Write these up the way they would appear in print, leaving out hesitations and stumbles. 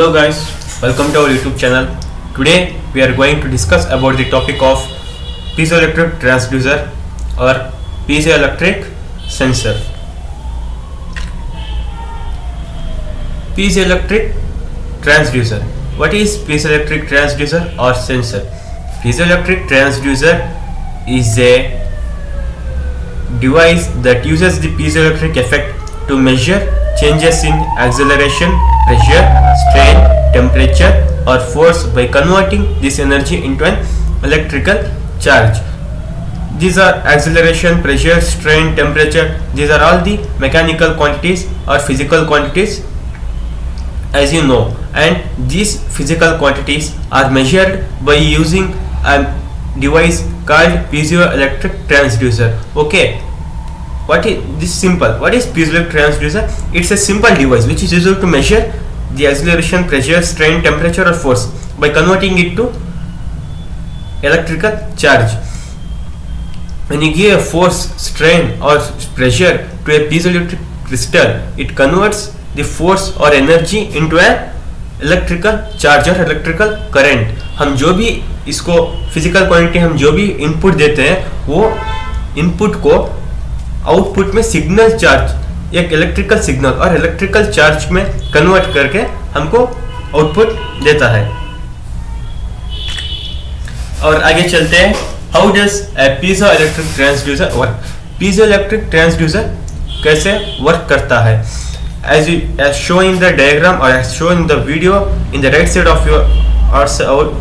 Hello guys, welcome to our YouTube channel. Today we are going to discuss about the topic of piezoelectric transducer or piezoelectric sensor. Piezoelectric transducer. What is piezoelectric transducer or sensor? Piezoelectric transducer is a device that uses the piezoelectric effect to measure changes in acceleration, pressure, strain, temperature or force by converting this energy into an electrical charge. These are acceleration, pressure, strain, temperature. These are all the mechanical quantities or physical quantities, as you know, and these physical quantities are measured by using a device called piezoelectric transducer. Okay, what is this simple? What is piezoelectric transducer? It's a simple device which is used to measure the acceleration, pressure, strain, temperature or force by converting it to electrical charge. When you give a force, strain or pressure to a piezoelectric crystal, it converts the force or energy into an electrical charge or electrical current. हम जो भी इसको physical quantity हम जो भी input देते हैं वो इनपुट को आउटपुट में सिग्नल चार्ज, एक इलेक्ट्रिकल सिग्नल और इलेक्ट्रिकल चार्ज में कन्वर्ट करके हमको आउटपुट देता है. और आगे चलते हैं. How does a piezoelectric transducer work? Piezoelectric transducer कैसे वर्क करता है? as shown in the diagram or as shown in the video in the right side of your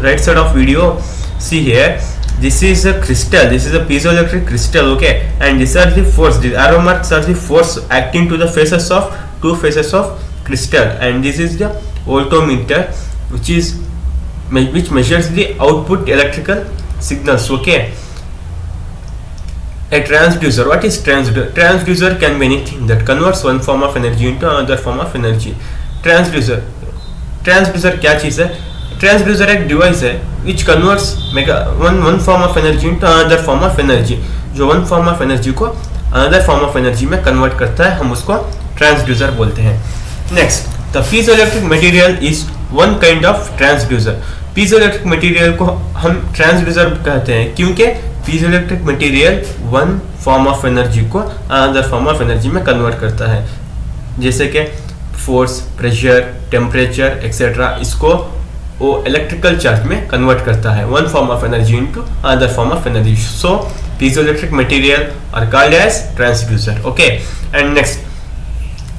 right side of video, see here, this is a crystal, this is a piezoelectric crystal, okay, and these are the force, the arrow marks are the force acting to the faces of two faces of crystal, and this is the voltmeter which measures the output electrical signals. Okay, a transducer. What is transducer? Transducer can be anything that converts one form of energy into another form of energy. Transducer क्या चीज है? Transducer एक device है which converts one form of energy into another form of energy. जो one form of energy को another form of energy में convert करता है, हम उसको ट्रांसड्यूसर बोलते हैं. Next, the piezoelectric material is one kind of transducer. piezoelectric material को हम ट्रांसड्यूसर कहते हैं क्योंकि piezoelectric material one form of energy को another form of energy में convert करता है, जैसे कि force, pressure, temperature etc. इसको वो इलेक्ट्रिकल चार्ज में कन्वर्ट करता है, one form of energy into another form of energy. So piezoelectric material are called as transducer. Okay, and next,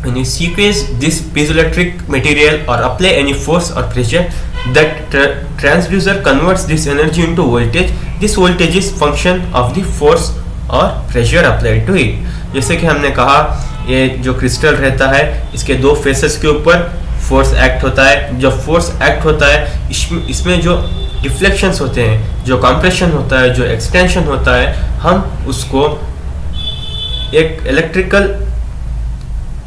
when you sequence this piezoelectric material or apply any force or pressure, that transducer converts this energy into voltage. This voltage is function of the force or pressure applied to it. जैसे कि हमने कहा, ये जो crystal रहता है इसके दो फेसेस के ऊपर फोर्स एक्ट होता है. जब फोर्स एक्ट होता है इसमें जो डिफ्लेक्शंस होते हैं, जो कंप्रेशन होता है, जो एक्सटेंशन होता है, हम उसको एक इलेक्ट्रिकल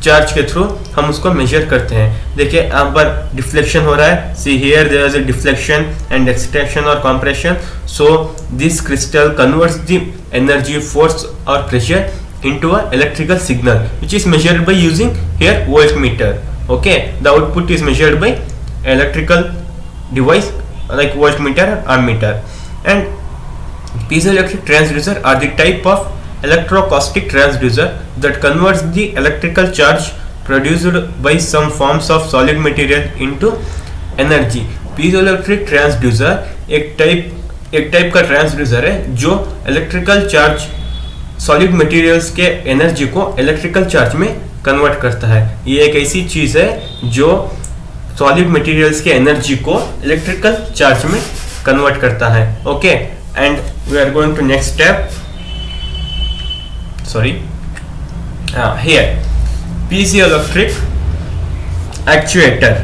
चार्ज के थ्रू हम उसको मेजर करते हैं. देखिए यहाँ पर डिफ्लेक्शन हो रहा है. See here there is a deflection and extension और compression. So this crystal converts the energy, force और pressure into a electrical signal which is measured by using here voltmeter. Okay, the output is measured by electrical device like voltmeter or ammeter. And piezoelectric transducer are the type of electroacoustic transducer that converts the electrical charge produced by some forms of solid material into energy. piezoelectric transducer एक type का transducer है जो electrical charge solid materials के energy को electrical charge में convert करता है. ये एक ऐसी चीज है जो सॉलिड मटेरियल्स के एनर्जी को इलेक्ट्रिकल चार्ज में कन्वर्ट करता है. Okay, and we are going to next step. Sorry, here piezoelectric actuator.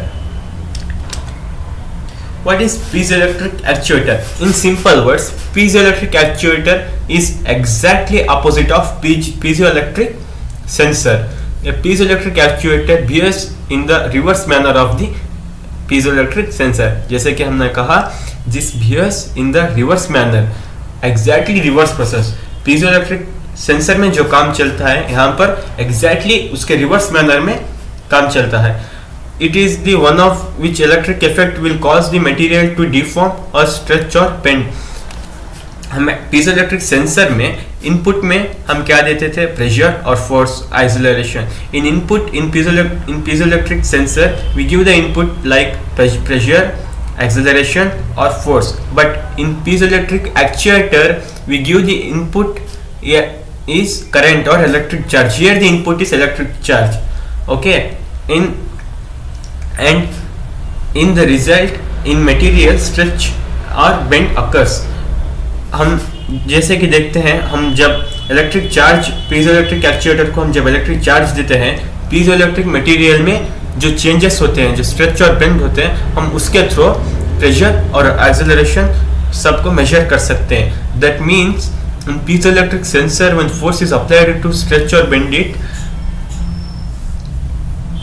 What is piezoelectric actuator? In simple words, piezoelectric actuator is exactly opposite of piezoelectric sensor. A piezoelectric actuator behaves in the reverse manner of the piezoelectric sensor. जैसे कि हमने कहा, this behaves in the reverse manner, exactly reverse process. piezoelectric sensor में जो काम चलता है यहाँ पर exactly उसके reverse manner में काम चलता है. it is the one of which electric effect will cause the material to deform or stretch or bend. हम पीजोइलेक्ट्रिक सेंसर में इनपुट में हम क्या देते थे, प्रेशर और force, acceleration. In piezoelectric sensor we give the input like pressure, acceleration or force, but in piezoelectric actuator we give the input is current or electric charge. Here the input is electric charge. Okay, in the result in material stretch or bend occurs. हम जैसे कि देखते हैं, हम जब electric charge piezoelectric actuator को हम जब इलेक्ट्रिक चार्ज देते हैं, पीजोइलेक्ट्रिक मटेरियल में जो चेंजेस होते हैं, जो स्ट्रेच और बेंड होते हैं, हम उसके थ्रू प्रेशर और एक्सेलरेशन सबको मेजर कर सकते हैं. That means in piezoelectric sensor when force is applied to stretch और bend it,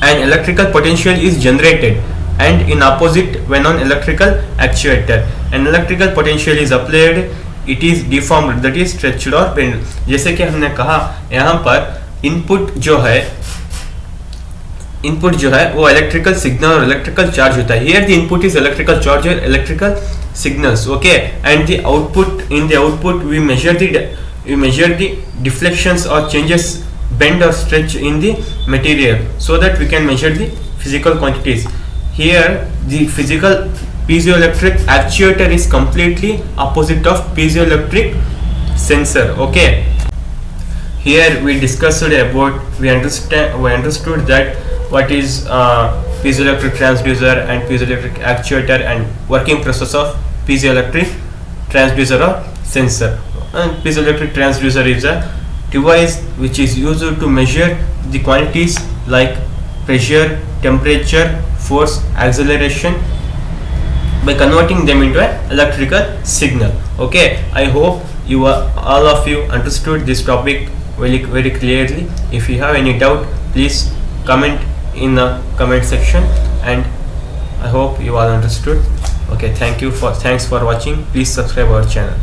an electrical potential is generated, and in opposite when on electrical actuator an electrical potential is applied, it is deformed, that is stretched or bent. जैसे कि हमने कहा यहाँ पर input जो है वो इलेक्ट्रिकल सिग्नल और इलेक्ट्रिकल चार्ज होता है. Here the input is electrical charge और electrical signals. Okay, and the output, in the output we measure the deflections और changes, bend or stretch in the material, so that we can measure the physical quantities. Here the physical piezoelectric actuator is completely opposite of piezoelectric sensor. Okay, here we discussed about, we understood that what is piezoelectric transducer and piezoelectric actuator and working process of piezoelectric transducer or sensor. And piezoelectric transducer is a device which is used to measure the quantities like pressure, temperature, force, acceleration by converting them into an electrical signal. Okay, I hope all of you understood this topic very clearly. If you have any doubt, please comment in the comment section, and I hope you all understood. Okay, thanks for watching. Please subscribe our channel.